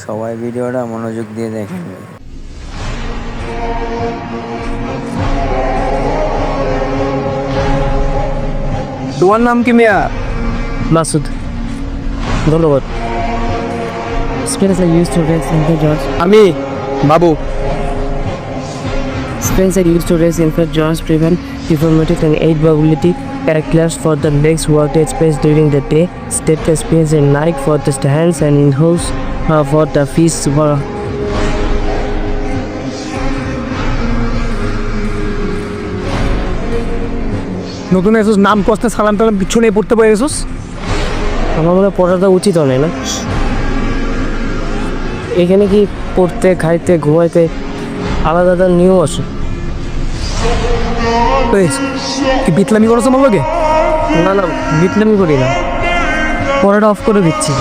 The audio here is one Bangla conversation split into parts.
সবাই ভিডিওটা মনোযোগ দিয়ে দেখেন। তোমার নাম কি মিয়া? মাসুদ, ধন্যবাদ। Spells are used to raise integers. আমি বাবু। Spells are used to raise integers, prevent deformity and aid mobility. Characters for the legs worked space during the day. State space at night for the hands and in holes for the feet. নতুন এসোস, নাম কষ্ট সালাম টালাম পিছনে পড়তে পারে এসোস। আমার মনে হয় পড়াটা উচিত হয় না। এখানে কি পড়তে, খাইতে, ঘুমাইতে আলাদা আলাদা নিয়ম আছে। কি বিতলামি করছো আমার লগে? না না, বিটলামি করি না, পড়াটা অফ করে দিচ্ছি।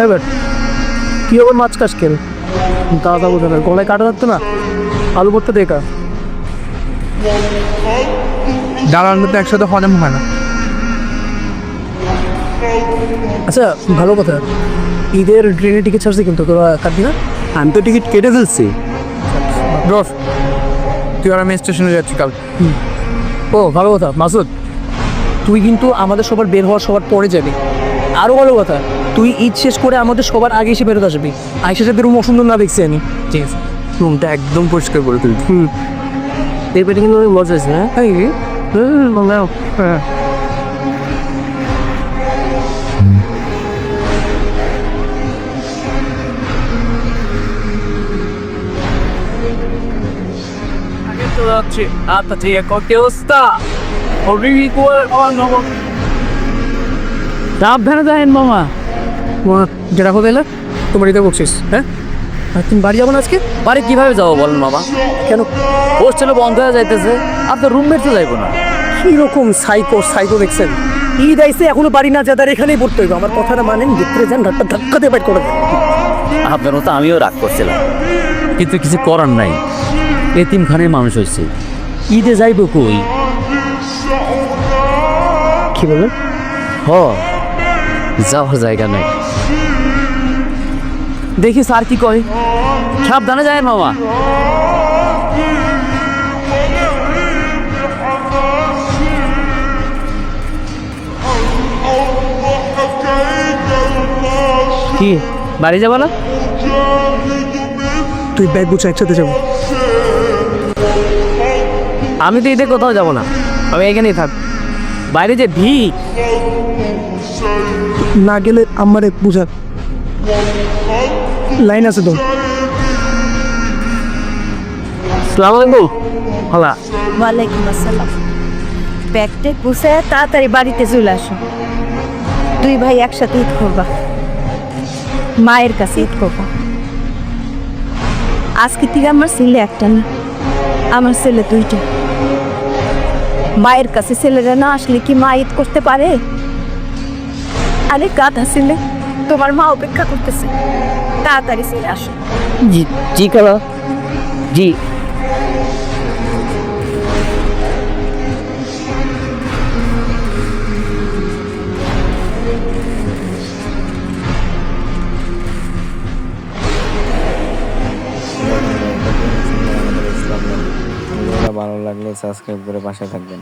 এবার কি হবে মাছ কাজ কেন দাদা বোঝা না, গলায় কাটা যাচ্ছে না, আলু ভর্তা দেখা ডালার মধ্যে একসাথে হজম হয় না। আচ্ছা ভালো কথা, ঈদের ট্রেনের টিকিট ছাড়ছি কিন্তু তোরা কাটবি না? আমি তো টিকিট কেটে ফেলছি। রস, তুই আর আমি স্টেশনে যাচ্ছি কাল। ও ভালো কথা মাসুদ, তুই কিন্তু আমাদের সবার বের হওয়ার সবার পরে যাবি। আরও ভালো কথা, তুই ঈদ শেষ করে আমাদের সবার আগে এসে বেরোতে আসবি। আইসা সাথে রুম অসুন্দর না দেখছি আমি। ঠিক আছে, রুমটা একদম পরিষ্কার করে তুলছি। দেখবে কিন্তু অনেক মজা আছে। হ্যাঁ হ্যাঁ আচ্ছা ঠিক আছে, কত অবস্থা? সাবধানে যাবেন মামা। যেটা হবে না তোমার ঈদে বলছিস। হ্যাঁ, আর তুমি বাড়ি যাবো না আজকে? বাড়ি কিভাবে যাবো বলেন মামা? কেন? হোস্টেলে বন্ধ হয়ে যাইতেছে, আপনার রুমমেট তো যাইবো না। কিরকম সাইকো সাইকো দেখছেন? ঈদ আইসে এখনো বাড়ি না যাদের এখানেই পড়তে হইব। আমার কথাটা মানেন, ভিতরে যান, ধাক্কা দিয়ে বাইট করে দেন। আপনার মতো আমিও রাগ করছিলাম, কিন্তু কিছু করার নাই। এতিমখানের মানুষ হয়েছে, ঈদে যাইব কই? কি বলেন? হ, যাওয়ার জায়গা নাই। দেখি স্যার কি কয়। সাবধানে যায় মামা। কি বাড়ি যাবো না? তুই ব্যাগ গুছা, একসাথে যাবো। আমি তো ঈদে কোথাও যাবো না, আমি এখানেই থাক। বাইরে যে ভিড়, না গেলে আমারে বুঝা। লাইন আছে তো। সালাম আলাইকুম। হলা ওয়ালাইকুম আসসালাম। ব্যাগটা গুছায় তাড়াতাড়ি বাড়িতে চলে আসো। দুই ভাই একসাথে ঈদ করবা, মায়ের কাছে ঈদ করবা। আজকে থেকে আমার ছেলে একটা না, আমার ছেলে দুইটা। মায়ের কাছে ছেলেরা না আসলে কি মা ঈদ করতে পারে? আরে গাধা ছেলে, তোমার মা অপেক্ষা করতেছে, তাড়াতাড়ি চলে আসো। জি জি খালা, জি। ভালো লাগলে সাবস্ক্রাইব করে পাশে থাকবেন।